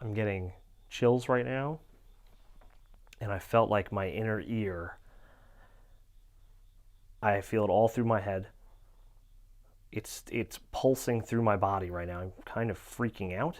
I'm getting chills right now, and I felt like my inner ear, I feel it all through my head. It's pulsing through my body right now. I'm kind of freaking out.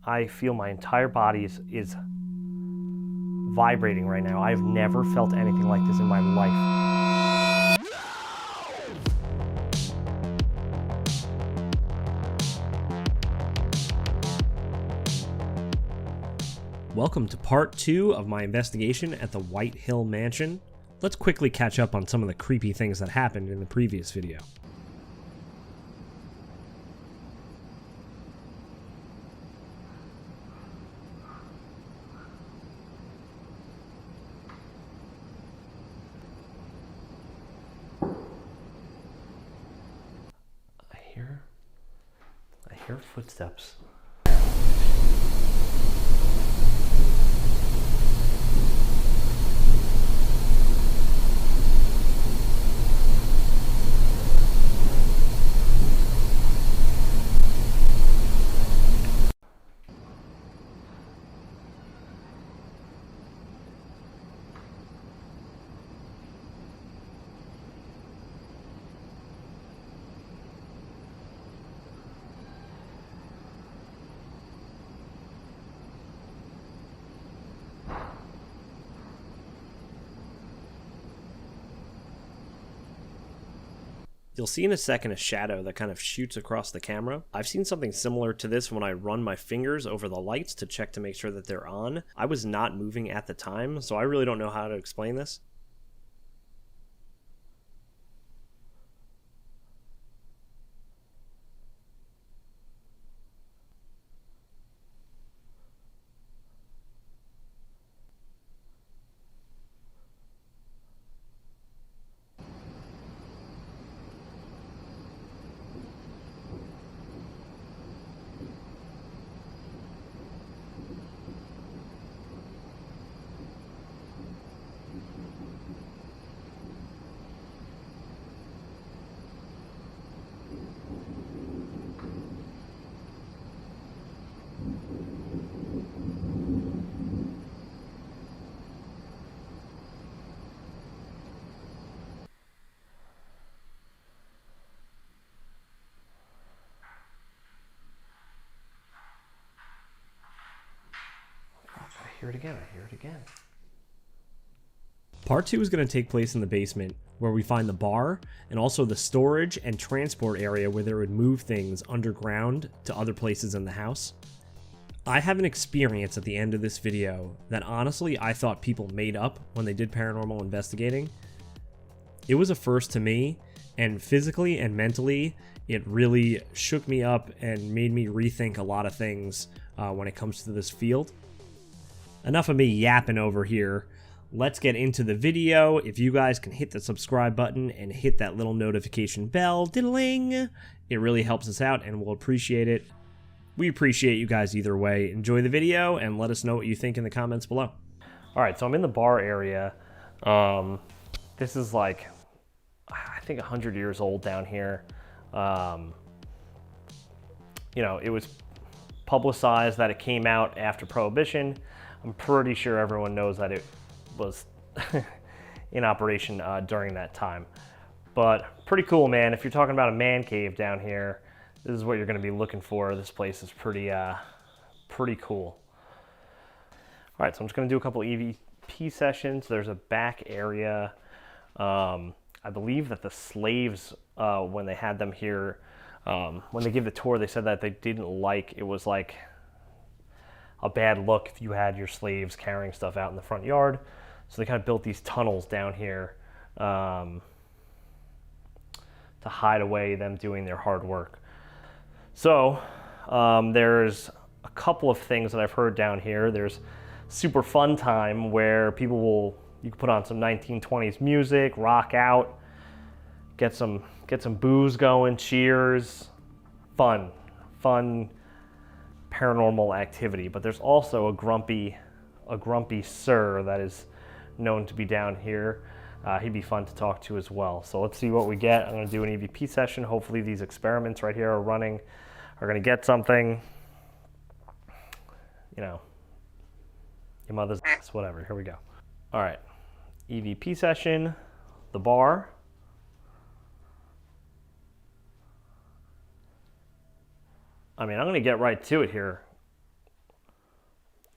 I feel my entire body is vibrating right now. I've never felt anything like this in my life. Welcome to part 2 of my investigation at the White Hill Mansion. Let's quickly catch up on some of the creepy things that happened in the previous video. I hear footsteps. You'll see in a second a shadow that kind of shoots across the camera. I've seen something similar to this when I run my fingers over the lights to check to make sure that they're on. I was not moving at the time, so I really don't know how to explain this. I hear it again. Part 2 is going to take place in the basement, where we find the bar, and also the storage and transport area where they would move things underground to other places in the house. I have an experience at the end of this video that honestly I thought people made up when they did paranormal investigating. It was a first to me, and physically and mentally, it really shook me up and made me rethink a lot of things when it comes to this field. Enough of me yapping over here. Let's get into the video. If you guys can hit the subscribe button and hit that little notification bell, diddling, it really helps us out and we'll appreciate it. We appreciate you guys either way. Enjoy the video and let us know what you think in the comments below. Alright, so I'm in the bar area. This is like, I think 100 years old down here. You know, it was publicized that it came out after Prohibition. I'm pretty sure everyone knows that it was in operation during that time. But pretty cool, man. If you're talking about a man cave down here, this is what you're going to be looking for. This place is pretty cool. All right, so I'm just going to do a couple EVP sessions. There's a back area. I believe that the slaves, when they had them here, when they gave the tour, they said that they didn't like, it was like a bad look if you had your slaves carrying stuff out in the front yard. So they kind of built these tunnels down here to hide away them doing their hard work. So there's a couple of things that I've heard down here. There's super fun time where you can put on some 1920s music, rock out, get some booze going, cheers, fun paranormal activity. But there's also a grumpy sir that is known to be down here. He'd be fun to talk to as well. So let's see what we get. I'm going to do an EVP session. Hopefully these experiments right here are running, are going to get something. You know, your mother's ass, whatever. Here we go. All right, EVP session, the bar. I mean, I'm going to get right to it here.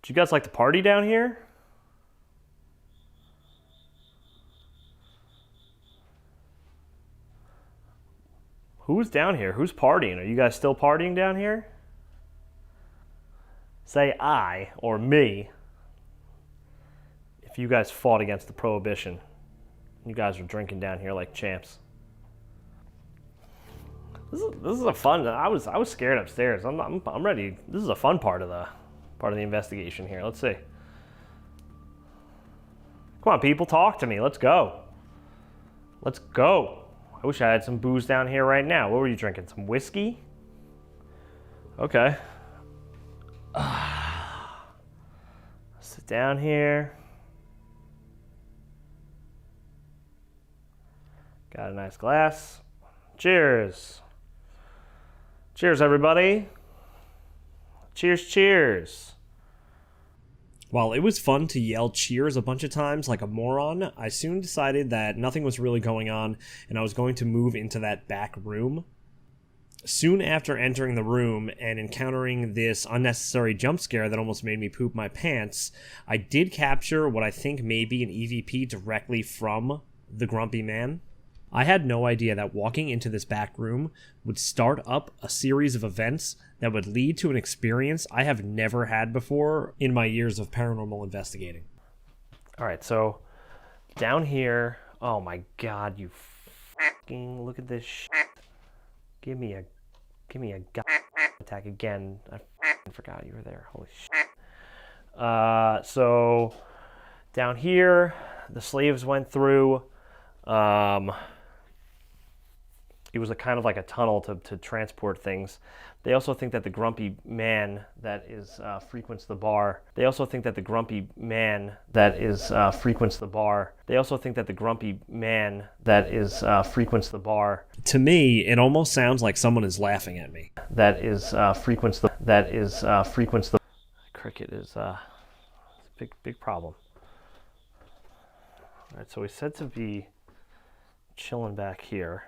Do you guys like to party down here? Who's down here? Who's partying? Are you guys still partying down here? Say I or me if you guys fought against the prohibition. You guys were drinking down here like champs. This is a fun. I was scared upstairs. I'm ready. This is a fun part of the investigation here. Let's see. Come on, people, talk to me. Let's go. Let's go. I wish I had some booze down here right now. What were you drinking? Some whiskey? Okay. Sit down here. Got a nice glass. Cheers. Cheers, everybody. Cheers, cheers. While it was fun to yell cheers a bunch of times like a moron, I soon decided that nothing was really going on and I was going to move into that back room. Soon after entering the room and encountering this unnecessary jump scare that almost made me poop my pants, I did capture what I think may be an EVP directly from the Grumpy Man. I had no idea that walking into this back room would start up a series of events that would lead to an experience I have never had before in my years of paranormal investigating. All right, so down here, oh my God, you fucking look at this shit. Give me a attack again. I forgot you were there. Holy shit. So down here, the slaves went through. It was a kind of like a tunnel to transport things. They also think that the grumpy man that is frequents the bar. They also think that the grumpy man that is frequents the bar. They also think that the grumpy man that is frequents the bar. To me, it almost sounds like someone is laughing at me. That is frequents the. Cricket is a big problem. All right, so he's said to be chilling back here.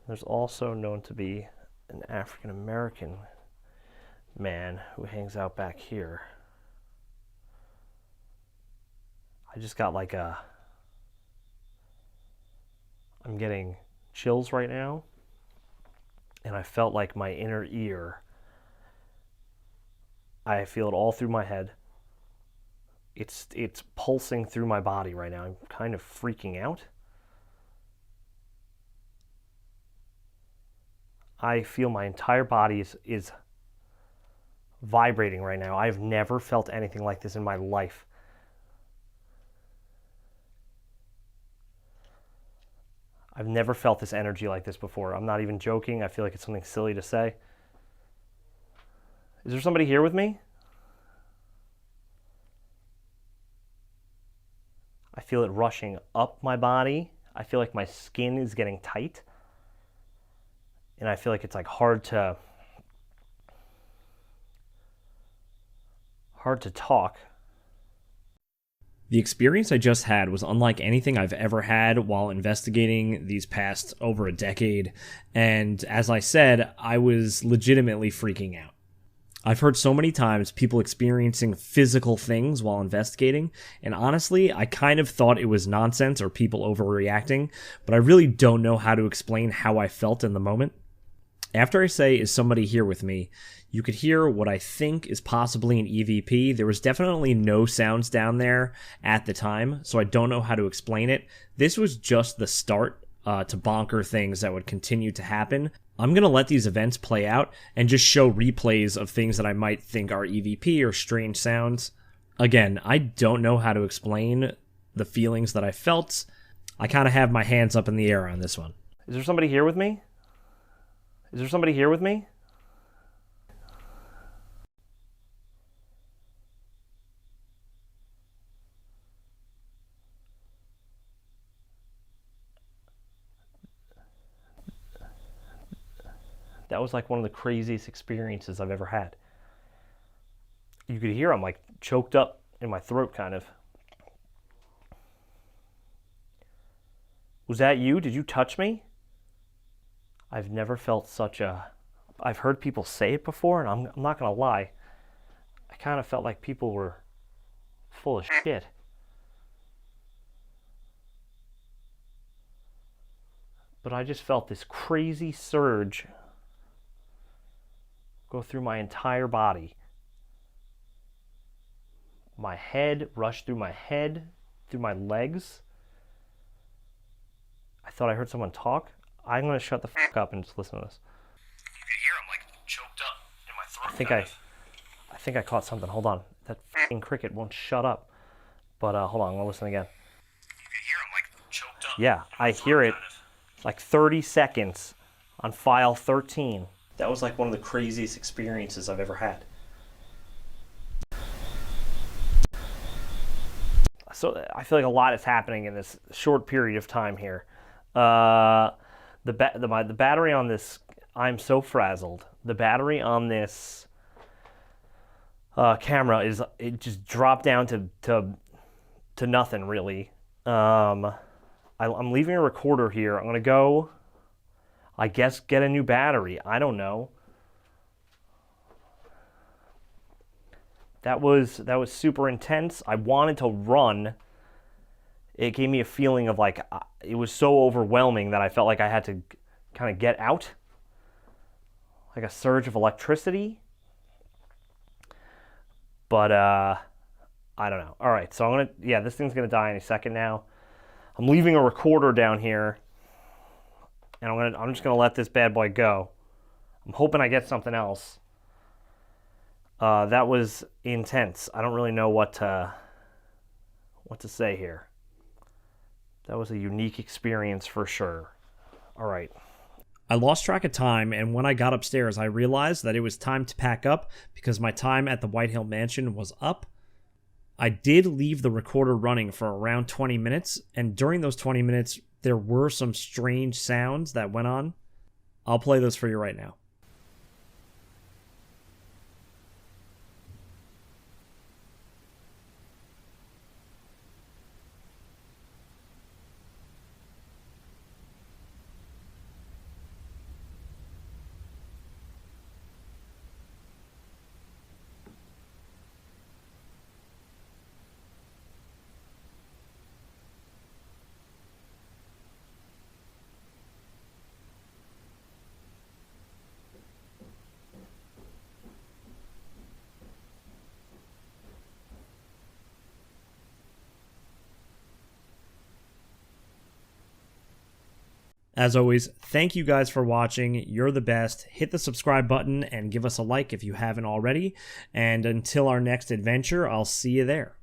There's also known to be an African American man who hangs out back here. I just got like I'm getting chills right now, and I felt like my inner ear. I feel it all through my head. It's pulsing through my body right now. I'm kind of freaking out. I feel my entire body is vibrating right now. I've never felt anything like this in my life. I've never felt this energy like this before. I'm not even joking. I feel like it's something silly to say. Is there somebody here with me? I feel it rushing up my body. I feel like my skin is getting tight. And I feel like it's like hard to talk. The experience I just had was unlike anything I've ever had while investigating these past over a decade, and as I said, I was legitimately freaking out. I've heard so many times people experiencing physical things while investigating, and honestly, I kind of thought it was nonsense or people overreacting, but I really don't know how to explain how I felt in the moment. After I say, is somebody here with me, you could hear what I think is possibly an EVP. There was definitely no sounds down there at the time, so I don't know how to explain it. This was just the start to bonker things that would continue to happen. I'm going to let these events play out and just show replays of things that I might think are EVP or strange sounds. Again, I don't know how to explain the feelings that I felt. I kind of have my hands up in the air on this one. Is there somebody here with me? Is there somebody here with me? That was like one of the craziest experiences I've ever had. You could hear I'm like choked up in my throat, kind of. Was that you? Did you touch me? I've never felt such a... I've heard people say it before, and I'm not going to lie. I kind of felt like people were full of shit. But I just felt this crazy surge go through my entire body. My head rushed through my head, through my legs. I thought I heard someone talk. I'm going to shut the fuck up and just listen to this. You can hear I'm like choked up in my throat. I think I caught something. Hold on. That fucking cricket won't shut up. But hold on, I'm going to listen again. You can hear I'm like choked up. Yeah, I hear it. Like 30 seconds on file 13. That was like one of the craziest experiences I've ever had. So I feel like a lot is happening in this short period of time here. The battery on this, I'm so frazzled. The battery on this camera it just dropped down to nothing really. I'm leaving a recorder here. I'm gonna go, I guess, get a new battery. I don't know. That was super intense. I wanted to run. It gave me a feeling of like, it was so overwhelming that I felt like I had to kind of get out. Like a surge of electricity. But, I don't know. All right, so this thing's gonna die any second now. I'm leaving a recorder down here. And I'm just gonna let this bad boy go. I'm hoping I get something else. That was intense. I don't really know what to say here. That was a unique experience for sure. All right. I lost track of time, and when I got upstairs, I realized that it was time to pack up because my time at the White Hill Mansion was up. I did leave the recorder running for around 20 minutes, and during those 20 minutes, there were some strange sounds that went on. I'll play those for you right now. As always, thank you guys for watching. You're the best. Hit the subscribe button and give us a like if you haven't already. And until our next adventure, I'll see you there.